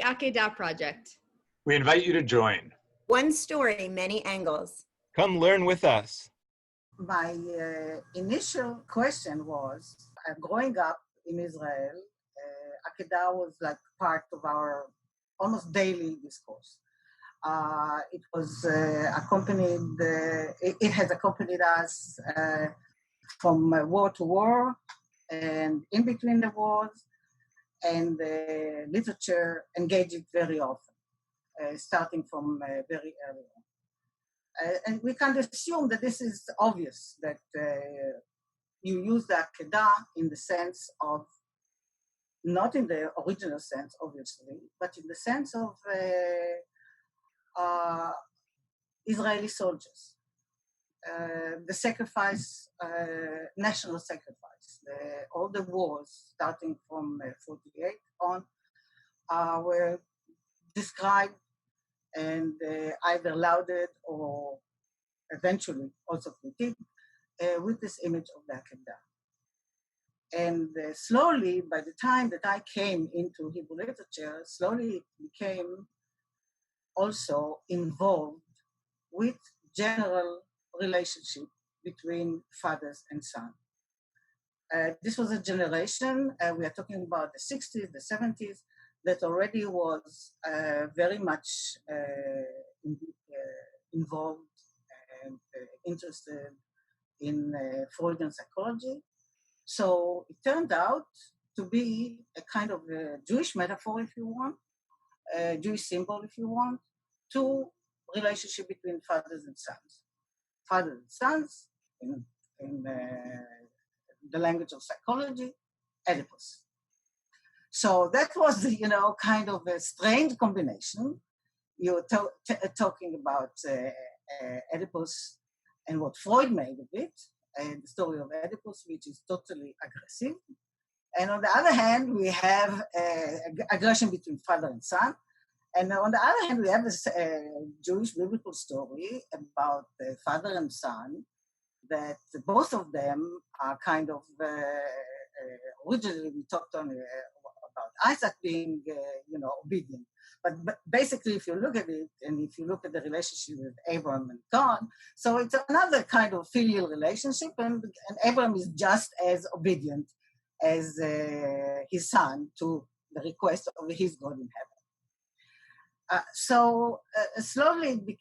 Akedah Project. We invite you to join. One story, many angles. Come learn with us. My initial question was, growing up in Israel, Akedah was like part of our almost daily discourse. It was it has accompanied us from war to war and in between the wars, and literature engaged it very often, starting from very early on. And we can assume that this is obvious, that you use the Akedah in the sense of, not in the original sense, obviously, but in the sense of Israeli soldiers. The sacrifice, national sacrifice, all the wars starting from 48 on were described and either lauded or eventually also critiqued with this image of the Akedah. And slowly, by the time that I came into Hebrew literature, slowly it became also involved with general relationship between fathers and sons. This was a generation, we are talking about the 60s, the 70s, that already was very much involved and interested in Freudian psychology. So it turned out to be a kind of a Jewish metaphor, if you want, a Jewish symbol, if you want, to relationship between fathers and sons. Fathers and sons, in the language of psychology, Oedipus. So that was, kind of a strange combination. You're talking about Oedipus and what Freud made of it, and the story of Oedipus, which is totally aggressive. And on the other hand, we have aggression between father and son. And on the other hand, we have this Jewish biblical story about the father and son, that both of them are kind of, originally we talked on about Isaac being, obedient. But basically, if you look at it, and if you look at the relationship with Abraham and God, so it's another kind of filial relationship, and Abraham is just as obedient as his son to the request of his God in heaven. Slowly,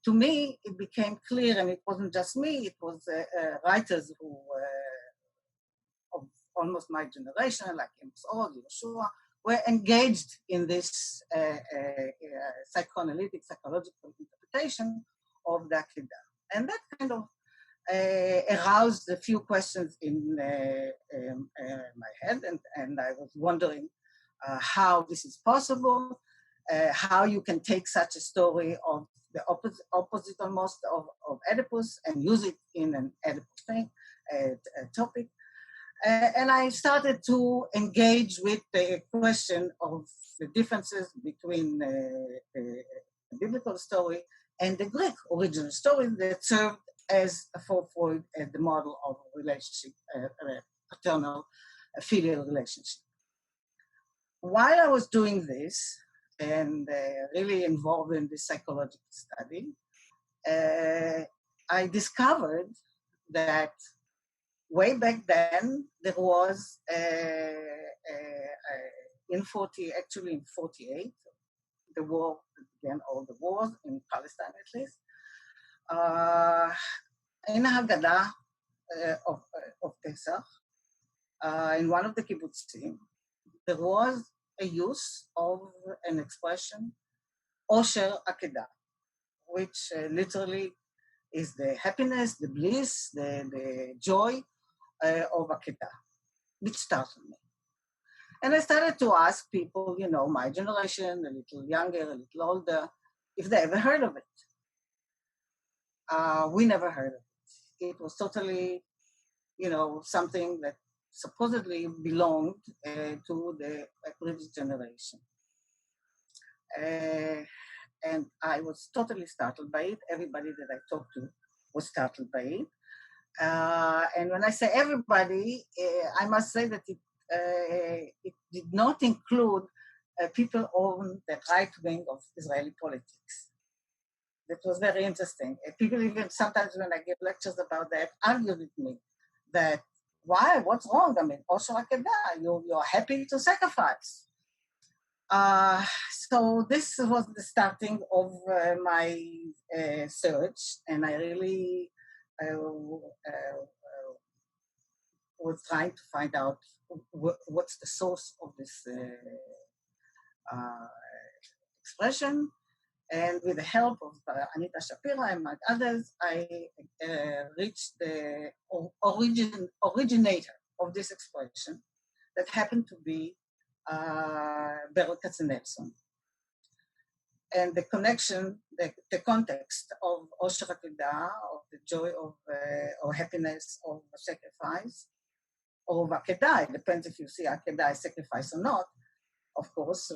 to me, it became clear, and it wasn't just me, it was writers who of almost my generation, like Amos Oz, Yeshua, were engaged in this psychoanalytic, psychological interpretation of the Akedah. And that kind of aroused a few questions in my head, and I was wondering how this is possible, how you can take such a story of the opposite almost of Oedipus and use it in an Oedipus topic. And I started to engage with the question of the differences between the biblical story and the Greek original story that served as for Freud as the model of relationship, paternal filial relationship. While I was doing this and really involved in this psychological study, I discovered that way back then, there was in 48, the war began, all the wars in Palestine at least. In Haggadah of Pesach, in one of the kibbutzim, there was a use of an expression, Osher Akedah, which literally is the happiness, the bliss, the joy of Akedah, which startled me. And I started to ask people, my generation, a little younger, a little older, if they ever heard of it. We never heard of it. It was totally, something that supposedly belonged to the previous generation. And I was totally startled by it. Everybody that I talked to was startled by it. And when I say everybody, I must say that it did not include people on the right wing of Israeli politics. That was very interesting. People even sometimes when I give lectures about that, argue with me that, why, what's wrong? I mean, also Akedah, you're happy to sacrifice. So this was the starting of my search, and I really was trying to find out what's the source of this expression. And with the help of Anita Shapira and others, I reached the originator of this expression that happened to be Beryl Katzenelson. And the connection, the context of Osher Akedah, of the joy of or happiness of sacrifice, or of Akedah, it depends if you see Akedah as sacrifice or not. Of course,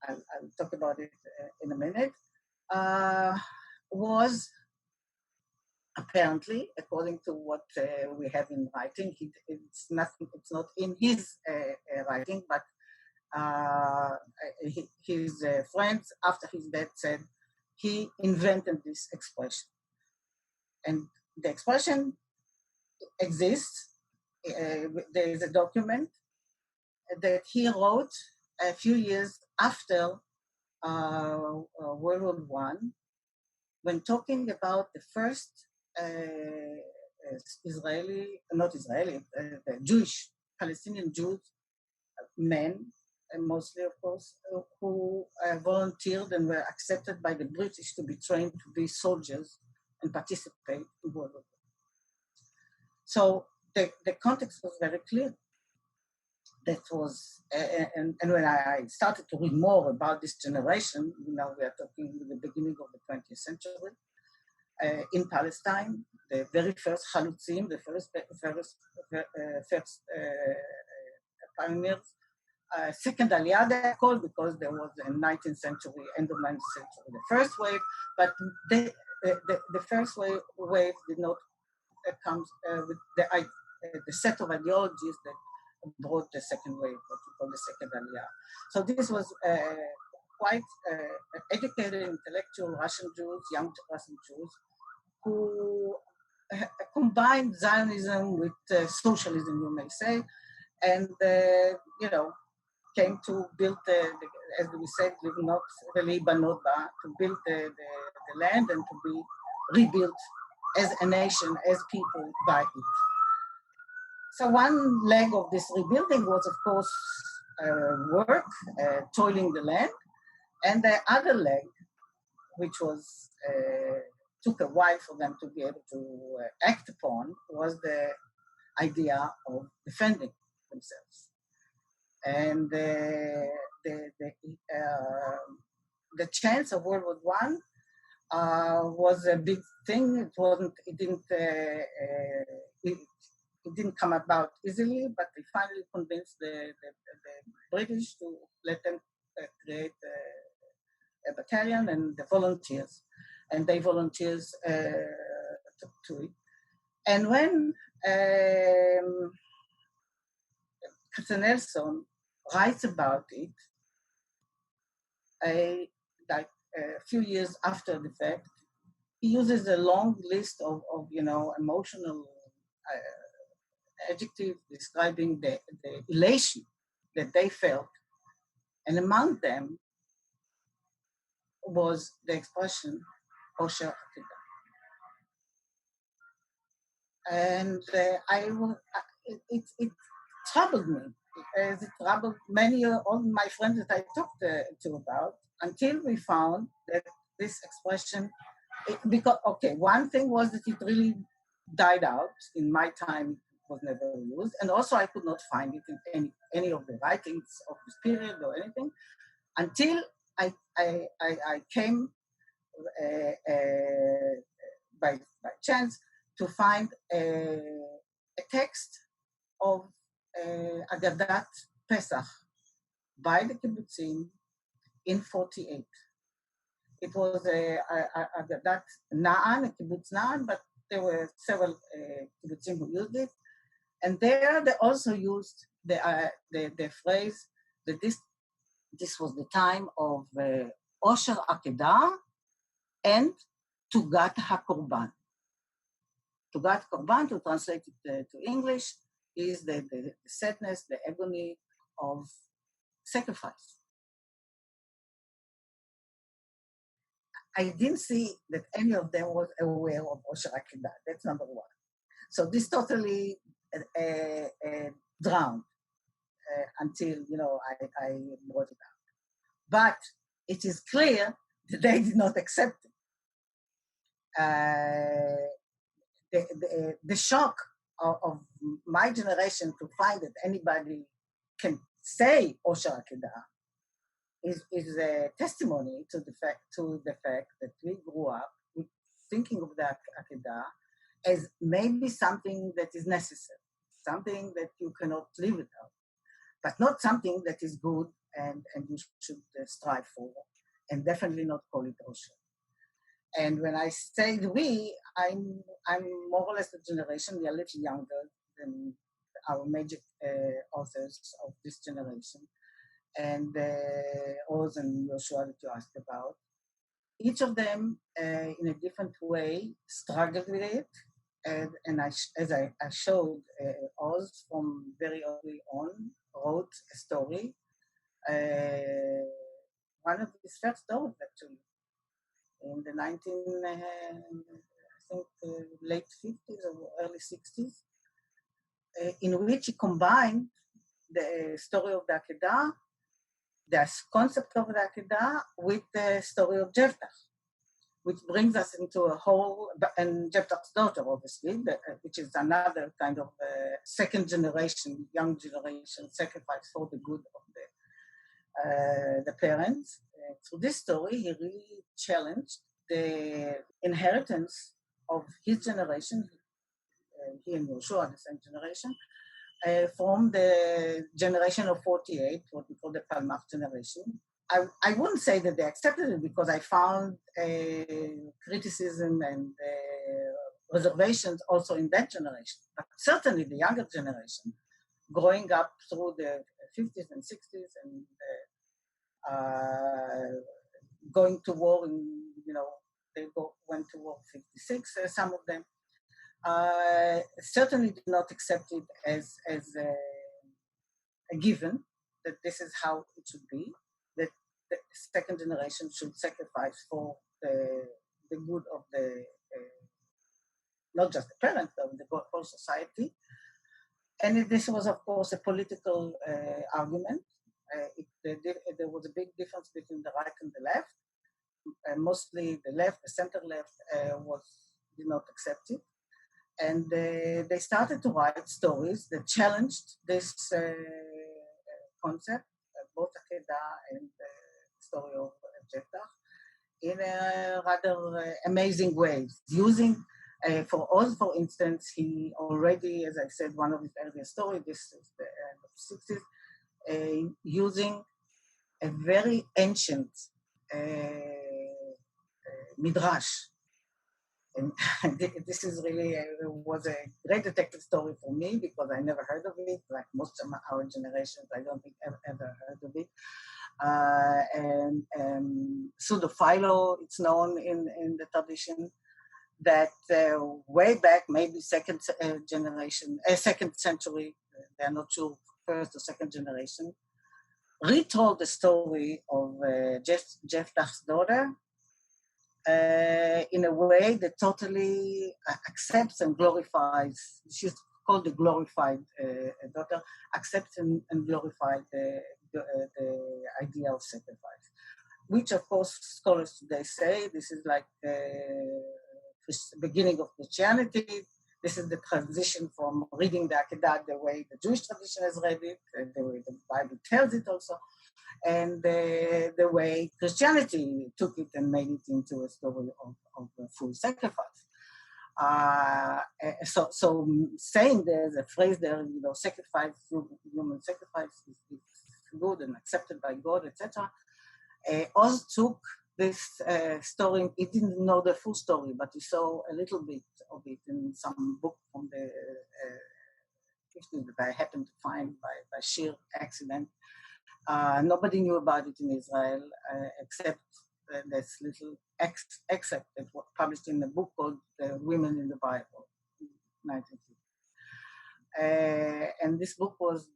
I'll talk about it in a minute. Was apparently, according to what we have in writing, it's not in his writing, but his friends after his death said he invented this expression. And the expression exists. There is a document that he wrote a few years after World War I, when talking about the first Jewish, Palestinian Jews, men, and mostly, of course, who volunteered and were accepted by the British to be trained to be soldiers and participate in World War II. So the context was very clear. That was, and when I started to read more about this generation, now we are talking at the beginning of the 20th century, in Palestine, the very first Chalutzim, the first pioneers, second Aliyah they called, because there was in 19th century, end of 19th century, the first wave, but the first wave did not come with the set of ideologies that brought the second wave, what we call the second Aliyah. So this was quite educated, intellectual Russian Jews, young Russian Jews, who combined Zionism with socialism, you may say, and came to build as we said, to build the land and to be rebuilt as a nation, as people by it. So one leg of this rebuilding was, of course, work, toiling the land, and the other leg, which was took a while for them to be able to act upon, was the idea of defending themselves. And the chance of World War I was a big thing. It didn't come about easily, but they finally convinced the British to let them create a battalion and the volunteers. And they volunteers to it. And when Katzenelson writes about it, like a few years after the fact, he uses a long list of emotional adjectives describing the elation that they felt. And among them was the expression, Osher Akedah. And it troubled me, as it troubled many of my friends that I talked to about, until we found that this expression, one thing was that it really died out. In my time, it was never used. And also I could not find it in any of the writings of this period or anything, until I came by chance to find a text of Agadat Pesach by the kibbutzim in 48. It was Agadat Na'an, a kibbutz Na'an, but there were several kibbutzim who used it. And there they also used the phrase that this this was the time of Osher Akedah and Tugat HaKorban. Tugat Korban, to translate it to English, is the sadness, the agony of sacrifice. I didn't see that any of them was aware of Osher Akedah. That's number one. So this totally drowned until, I brought it up. But it is clear that they did not accept it. The shock of my generation to find that anybody can say Osher Akedah is a testimony to the fact that we grew up with thinking of the Akedah as maybe something that is necessary, something that you cannot live without, but not something that is good and you should strive for, and definitely not call it Osher. And when I say we, I'm more or less the generation, we are a little younger than our major authors of this generation, and Oz and Yoshua that you asked about. Each of them, in a different way, struggled with it. And as I showed, Oz from very early on wrote a story, one of his first stories actually, in the late 50s or early 60s, in which he combined the story of the Akedah, the concept of the Akedah, with the story of Jephthah, which brings us into a whole, and Jephthah's daughter, obviously, which is another kind of second generation, young generation sacrifice for the good of the parents. Through this story, he really challenged the inheritance of his generation, he and Yoshua, the same generation, from the generation of 48, what we call the Palmach generation. I wouldn't say that they accepted it because I found criticism and reservations also in that generation, but certainly the younger generation, growing up through the 50s and 60s and going to war, and they went to war 56. Some of them certainly did not accept it as a given that this is how it should be. That the second generation should sacrifice for the good of the not just the parents, but the whole society. And this was, of course, a political argument. There was a big difference between the right and the left. Mostly the left, the center left, did not accept it. And they started to write stories that challenged this concept, both Akedah and the story of Jephthah, in a rather amazing way. Using, for Oz, for instance, he already, as I said, one of his earlier stories, this is the end of the 60s, using a very ancient midrash. And this is really was a great detective story for me because I never heard of it. Like most of our generations, I don't think ever heard of it. And pseudo-philo, it's known in the tradition that way back, maybe second century, they're not sure, first or second generation, retold the story of Jephthah's daughter in a way that totally accepts and glorifies. She's called the glorified daughter, accepts and glorifies the idea of sacrifice, which of course scholars today say this is like the beginning of Christianity. This is the transition from reading the Akedah the way the Jewish tradition has read it, the way the Bible tells it also, and the way Christianity took it and made it into a story of full sacrifice. So saying there's a phrase there, sacrifice, human sacrifice is good and accepted by God, etc. Oz took this story. He didn't know the full story, but he saw a little bit of it in some book from the 50s that I happened to find by sheer accident. Nobody knew about it in Israel except this little excerpt that was published in a book called Women in the Bible, 1950. And this book was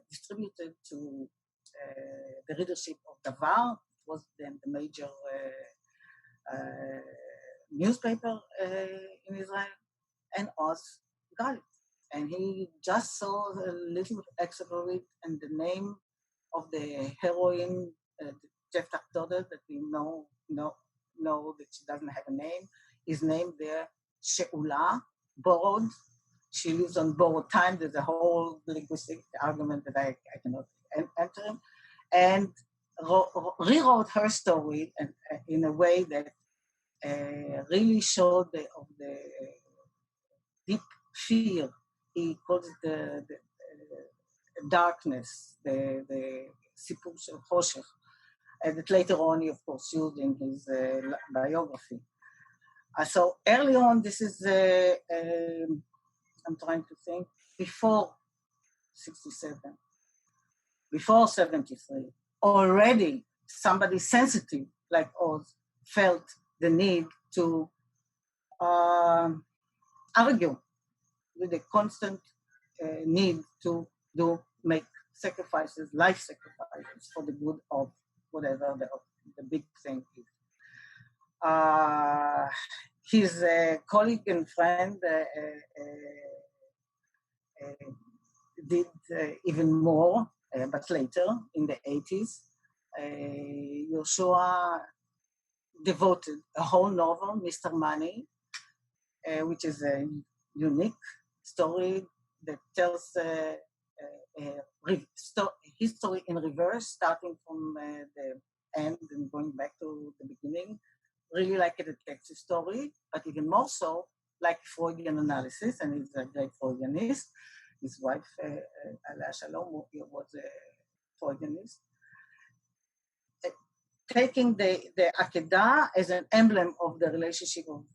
distributed to the readership of Davar. It was then the major newspaper in Israel, and Oz got it. And he just saw a little excerpt of it, and the name of the heroine, Jephthah's daughter, that we know that she doesn't have a name, is named there She'ula, borrowed. She lives on borrowed time. There's a whole linguistic argument that I cannot enter in. And rewrote her story in a way that really showed the deep fear. He calls it the darkness, the Sipur Shel Choshech, that later on he, of course, used in his biography. So early on, this is, I'm trying to think, before 67, before 73, already somebody sensitive like Oz felt the need to argue with the constant need to make sacrifices, life sacrifices for the good of whatever the big thing is. His colleague and friend did even more, but later in the 80s, Yoshua devoted a whole novel, Mr. Money, which is a unique story that tells history in reverse, starting from the end and going back to the beginning. Really like a detective story, but even more so like Freudian analysis, and he's a great Freudianist. His wife, Alaa Shalom, was a Freudianist. Taking the Akedah as an emblem of the relationship of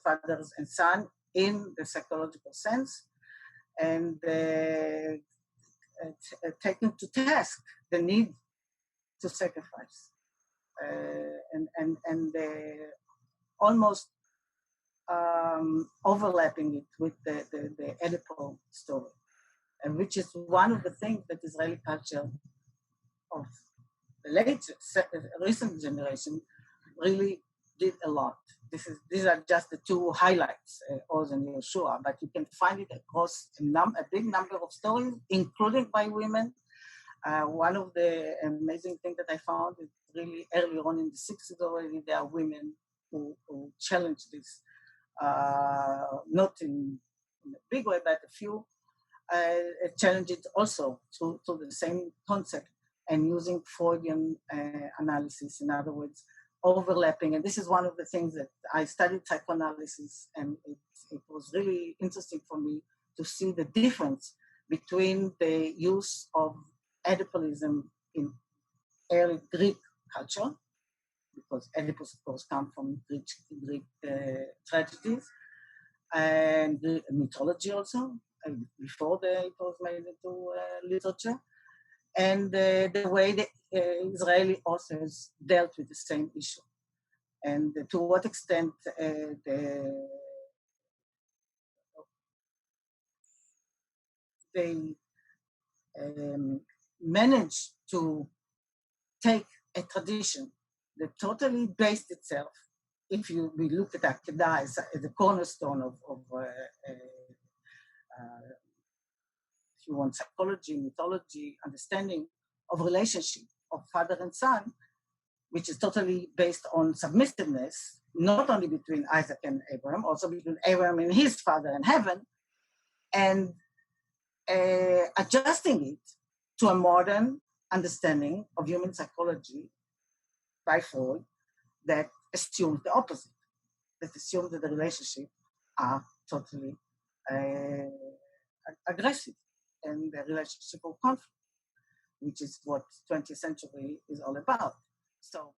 fathers and son in the psychological sense, and taking to task the need to sacrifice, and almost overlapping it with the Oedipal story, and which is one of the things that Israeli culture of the recent generation really did a lot. These are just the two highlights, Oz and Yoshua, but you can find it across a big number of stories, including by women. One of the amazing things that I found is really early on in the 60s already, there are women who challenge this, not in a big way, but a few challenge it also to the same concept, and using Freudian analysis, in other words, overlapping. And this is one of the things that I studied psychoanalysis, and it was really interesting for me to see the difference between the use of Oedipalism in early Greek culture, because Oedipus, of course, comes from Greek tragedies, and mythology also, before it was made into literature, and the way the Israeli authors dealt with the same issue, and to what extent they managed to take a tradition that totally based itself, if we look at Akedah as the cornerstone of if you want, psychology, mythology, understanding of relationship of father and son, which is totally based on submissiveness, not only between Isaac and Abraham, also between Abraham and his father in heaven, and adjusting it to a modern understanding of human psychology by Freud that assumes the opposite, that assumes that the relationships are totally aggressive and the relationship of conflict, which is what 20th century is all about. So